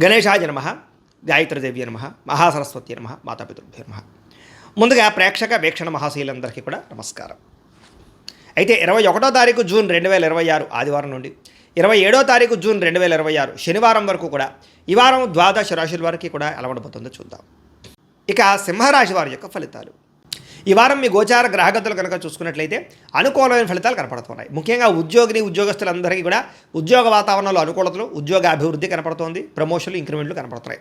గణేశాయ నమః, గాయత్రీదేవ్య నమః, మహాసరస్వతి నమః, మాతాపితృభ్యో నమః. ముందుగా ప్రేక్షక వీక్షణ మహాశీలందరికీ కూడా నమస్కారం. అయితే 21వ తారీఖు జూన్ 2026 ఆదివారం నుండి 27వ తారీఖు జూన్ 2026 శనివారం వరకు కూడా ఈ వారం ద్వాదశ రాశుల వారికి కూడా ఎలా ఉండబోతుందో చూద్దాం. ఇక సింహరాశి వారి యొక్క ఫలితాలు. ఈ వారం మీ గోచార గ్రహగతులు కనుక చూసుకున్నట్లయితే అనుకూలమైన ఫలితాలు కనపడుతున్నాయి. ముఖ్యంగా ఉద్యోగస్తులందరికీ కూడా ఉద్యోగ వాతావరణంలో అనుకూలతలు, ఉద్యోగ అభివృద్ధి కనపడుతోంది. ప్రమోషన్లు, ఇంక్రిమెంట్లు కనపడుతున్నాయి.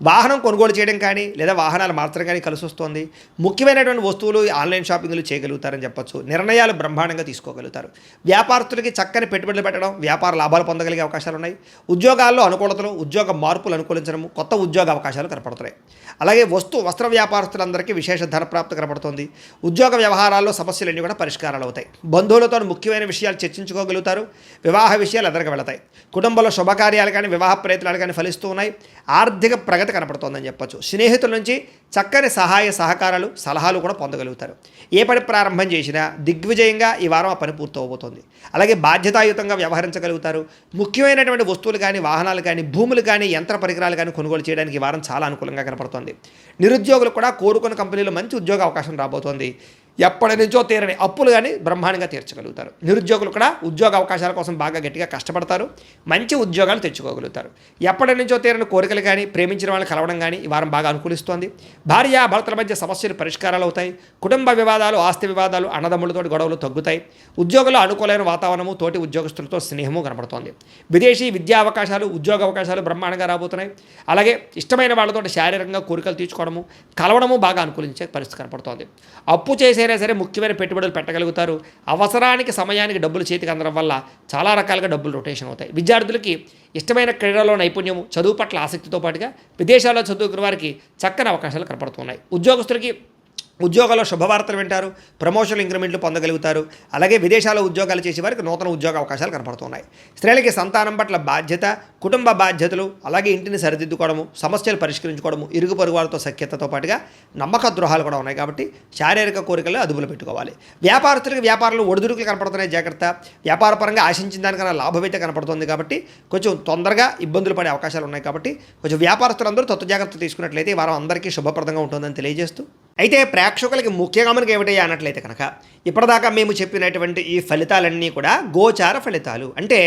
వాహనం కొనుగోలు చేయడం కానీ లేదా వాహనాలు మార్చడం కానీ కలిసి వస్తుంది. ముఖ్యమైనటువంటి వస్తువులు ఆన్లైన్ షాపింగ్లు చేయగలుగుతారని చెప్పొచ్చు. నిర్ణయాలు బ్రహ్మాండంగా తీసుకోగలుగుతారు. వ్యాపారస్తులకి చక్కని పెట్టుబడులు పెట్టడం, వ్యాపార లాభాలు పొందగలిగే అవకాశాలు ఉన్నాయి. ఉద్యోగాల్లో అనుకూలతలు, ఉద్యోగ మార్పులు అనుకూలించడము, కొత్త ఉద్యోగ అవకాశాలు కనపడుతున్నాయి. అలాగే వస్త్ర వ్యాపారస్తులందరికీ విశేష ధనప్రాప్తి కనపడుతుంది. ఉద్యోగ వ్యవహారాల్లో సమస్యలన్నీ కూడా పరిష్కారాలు అవుతాయి. బంధువులతో ముఖ్యమైన విషయాలు చర్చించుకోగలుగుతారు. వివాహ విషయాలు ఎదరికి వెళతాయి. కుటుంబంలో శుభకార్యాలు కానీ వివాహ ప్రయత్నాలు కానీ ఫలిస్తూ ఉన్నాయి. ఆర్థిక ప్రగతి కనపడుతోందని చెప్పొచ్చు. స్నేహితుల నుంచి చక్కని సహాయ సహకారాలు, సలహాలు కూడా పొందగలుగుతారు. ఏ పని ప్రారంభం చేసినా దిగ్విజయంగా ఈ వారం ఆ పని పూర్తవబోతోంది. అలాగే బాధ్యతాయుతంగా వ్యవహరించగలుగుతారు. ముఖ్యమైనటువంటి వస్తువులు కానీ, వాహనాలు కానీ, భూములు కానీ, యంత్ర పరికరాలు కానీ కొనుగోలు చేయడానికి ఈ వారం చాలా అనుకూలంగా కనపడుతోంది. నిరుద్యోగులు కూడా కోరుకున్న కంపెనీలో మంచి ఉద్యోగ అవకాశం రాబోతోంది. ఎప్పటి నుంచో తీరని అప్పులు కానీ బ్రహ్మాండంగా తీర్చగలుగుతారు. నిరుద్యోగులు కూడా ఉద్యోగ అవకాశాల కోసం బాగా గట్టిగా కష్టపడతారు. మంచి ఉద్యోగాలు తెచ్చుకోగలుగుతారు. ఎప్పటి నుంచో తీరని కోరికలు కానీ, ప్రేమించిన వాళ్ళని కలవడం కానీ ఈ వారం బాగా అనుకూలిస్తోంది. భార్యాభర్తల మధ్య సమస్యలు పరిష్కారాలు అవుతాయి. కుటుంబ వివాదాలు, ఆస్తి వివాదాలు, అన్నదమ్ములతో గొడవలు తగ్గుతాయి. ఉద్యోగంలో అనుకూలమైన వాతావరణము, తోటి ఉద్యోగస్తులతో స్నేహము కనపడుతోంది. విదేశీ విద్యా అవకాశాలు, ఉద్యోగ అవకాశాలు బ్రహ్మాండంగా రాబోతున్నాయి. అలాగే ఇష్టమైన వాళ్ళతో శారీరకంగా కోరికలు తీర్చుకోవడము, కలవడము బాగా అనుకూలించే పరిస్థితి కనపడుతోంది. అప్పు చేసే సరే ముఖ్యమైన పెట్టుబడులు పెట్టగలుగుతారు. అవసరానికి సమయానికి డబ్బులు చేతికి అందడం వల్ల చాలా రకాలుగా డబ్బులు రొటేషన్ అవుతాయి. విద్యార్థులకి ఇష్టమైన క్రీడలో నైపుణ్యము, చదువు పట్ల ఆసక్తితో పాటుగా విదేశాల్లో చదువుకున్న వారికి చక్కని అవకాశాలు కనపడుతున్నాయి. ఉద్యోగస్తులకి ఉద్యోగాల్లో శుభవార్తలు వింటారు. ప్రమోషన్లు, ఇంక్రిమెంట్లు పొందగలుగుతారు. అలాగే విదేశాల్లో ఉద్యోగాలు చేసే వారికి నూతన ఉద్యోగ అవకాశాలు కనపడుతున్నాయి. స్త్రీలకి సంతానం పట్ల బాధ్యత, కుటుంబ బాధ్యతలు, అలాగే ఇంటిని సరిదిద్దుకోవడము, సమస్యలు పరిష్కరించుకోవడము, ఇరుగు పొరుగు వారితో సఖ్యతతో పాటుగా నమ్మక ద్రోహాలు కూడా ఉన్నాయి. కాబట్టి శారీరక కోరికలు అదుపులో పెట్టుకోవాలి. వ్యాపారస్తులకి వ్యాపారంలో ఒడిదుడుకులు కనపడుతున్నాయి. జాగ్రత్త. వ్యాపార పరంగా ఆశించిన దానికన్నా లాభమైతే కనపడుతుంది. కాబట్టి కొంచెం తొందరగా ఇబ్బందులు పడే అవకాశాలు ఉన్నాయి. కాబట్టి కొంచెం వ్యాపారస్తులందరూ తత్వ జాగ్రత్త తీసుకున్నట్లయితే ఈ వారం అందరికీ శుభప్రదంగా ఉంటుందని తెలియజేస్తూ, అయితే ప్రేక్షకులకి ముఖ్యంగా మనకి ఏమిటయ్యా అన్నట్లయితే కనుక ఇప్పటిదాకా మేము చెప్పినటువంటి ఈ ఫలితాలన్నీ కూడా గోచార ఫలితాలు. అంటే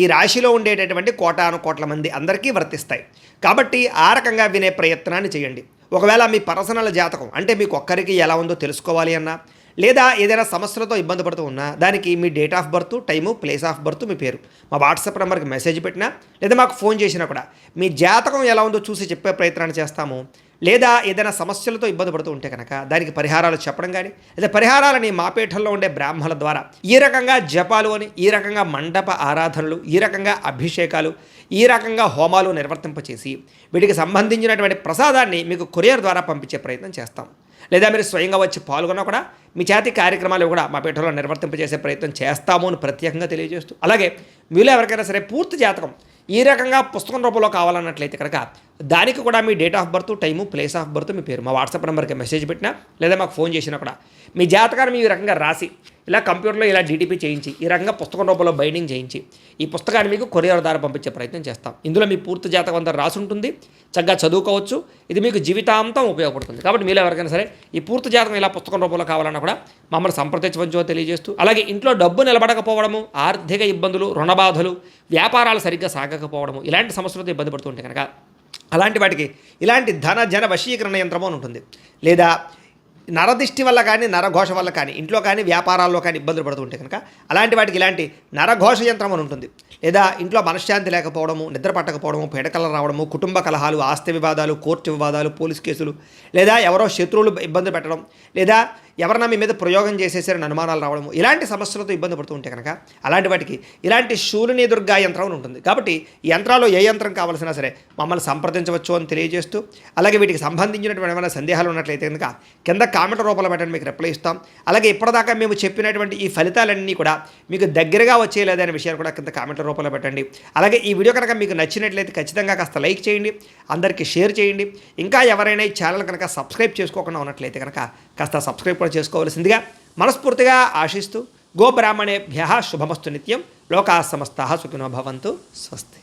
ఈ రాశిలో ఉండేటటువంటి కోటాను మంది అందరికీ వర్తిస్తాయి. కాబట్టి ఆ రకంగా వినే ప్రయత్నాన్ని చేయండి. ఒకవేళ మీ పర్సనల్ జాతకం అంటే మీకు ఒక్కరికి ఎలా ఉందో తెలుసుకోవాలి అన్నా, లేదా ఏదైనా సమస్యలతో ఇబ్బంది పడుతూ ఉన్నా దానికి మీ date of birth, time, place of birth, మీ పేరు మా వాట్సాప్ నెంబర్కి మెసేజ్ పెట్టినా లేదా మాకు ఫోన్ చేసినా కూడా మీ జాతకం ఎలా ఉందో చూసి చెప్పే ప్రయత్నాన్ని చేస్తాము. లేదా ఏదైనా సమస్యలతో ఇబ్బంది పడుతూ ఉంటే కనుక దానికి పరిహారాలు చెప్పడం కానీ, లేదా పరిహారాలని మా పీఠంలో ఉండే బ్రాహ్మణుల ద్వారా ఈ రకంగా జపాలు అని, ఈ రకంగా మండప ఆరాధనలు, ఈ రకంగా అభిషేకాలు, ఈ రకంగా హోమాలు నిర్వర్తింపచేసి వీటికి సంబంధించినటువంటి ప్రసాదాన్ని మీకు కొరియర్ ద్వారా పంపించే ప్రయత్నం చేస్తాం. లేదా మీరు స్వయంగా వచ్చి పాల్గొన్నా కూడా మీ చేతి కార్యక్రమాలు కూడా మా పీఠంలో నిర్వర్తింపజేసే ప్రయత్నం చేస్తాము అని ప్రత్యేకంగా తెలియజేస్తూ, అలాగే మీలో ఎవరికైనా సరే పూర్తి జాతకం ఈ రకంగా పుస్తకం రూపంలో కావాలన్నట్లయితే కనుక దానికి కూడా మీ date of birth, time, place of birth, మీ పేరు మా వాట్సాప్ నెంబర్కి మెసేజ్ పెట్టినా లేదా మాకు ఫోన్ చేసినా కూడా మీ జాతకాన్ని ఈ రకంగా రాసి ఇలా కంప్యూటర్లో ఇలా డీటీపీ చేయించి ఈ రకంగా పుస్తకం రూపంలో బైండింగ్ చేయించి ఈ పుస్తకాన్ని మీకు కొరియర్ ద్వారా పంపించే ప్రయత్నం చేస్తాం. ఇందులో మీ పూర్తి జాతకం అంతా రాసి ఉంటుంది. చక్కగా చదువుకోవచ్చు. ఇది మీకు జీవితాంతం ఉపయోగపడుతుంది. కాబట్టి మీలో ఎవరికైనా సరే ఈ పూర్తి జాతకం ఇలా పుస్తకం రూపంలో కావాలన్నా కూడా మమ్మల్ని సంప్రదించవచ్చో తెలియజేస్తూ, అలాగే ఇంట్లో డబ్బు నిలబడకపోవడము, ఆర్థిక ఇబ్బందులు, రుణబాధలు, వ్యాపారాలు సరిగ్గా సాగకపోవడము, ఇలాంటి సమస్యలతో ఇబ్బంది పడుతుంటే కనుక అలాంటి వాటికి ఇలాంటి జన వశీకరణ యంత్రము అని ఉంటుంది. లేదా నరదిష్టి వల్ల కానీ, నరఘోష వల్ల కానీ, ఇంట్లో కానీ వ్యాపారాల్లో కానీ ఇబ్బందులు పడుతుంటే కనుక అలాంటి వాటికి ఇలాంటి నరఘోష యంత్రం అని ఉంటుంది. లేదా ఇంట్లో మనశ్శాంతి లేకపోవడము, నిద్ర పట్టకపోవడము, పీడకలు రావడము, కుటుంబ కలహాలు, ఆస్తి వివాదాలు, కోర్టు వివాదాలు, పోలీస్ కేసులు, లేదా ఎవరో శత్రువులు ఇబ్బంది పెట్టడం, లేదా ఎవరన్నా మీ మీద ప్రయోగం చేసేసారని అనుమానాలు రావడము, ఇలాంటి సమస్యలతో ఇబ్బంది పడుతూ ఉంటే కనుక అలాంటి వాటికి ఇలాంటి శూలిని దుర్గా యంత్రం అని ఉంటుంది. కాబట్టి ఈ యంత్రాల్లో ఏ యంత్రం కావాల్సినా సరే మమ్మల్ని సంప్రదించవచ్చు అని తెలియజేస్తూ, అలాగే వీటికి సంబంధించినటువంటి ఏమైనా సందేహాలు ఉన్నట్లయితే కనుక కింద కామెంట్ రూపంలో పెట్టండి, మీకు రిప్లై ఇస్తాం. అలాగే ఇప్పటిదాకా మేము చెప్పినటువంటి ఈ ఫలితాలన్నీ కూడా మీకు దగ్గరగా వచ్చేలేదనే విషయాన్ని కూడా కింద కామెంట్ల రూపంలో పెట్టండి. అలాగే ఈ వీడియో కనుక మీకు నచ్చినట్లయితే ఖచ్చితంగా కాస్త లైక్ చేయండి, అందరికీ షేర్ చేయండి. ఇంకా ఎవరైనా ఈ ఛానల్ కనుక సబ్స్క్రైబ్ చేసుకోకుండా ఉన్నట్లయితే కనుక కాస్త సబ్స్క్రైబ్ కూడా చేసుకోవాల్సిందిగా మనస్ఫూర్తిగా ఆశిస్తూ, గోబ్రాహ్మణేభ్యః శుభమస్తు నిత్యం. లోకాః సమస్తాః సుఖినో భవంతు. స్వస్తి.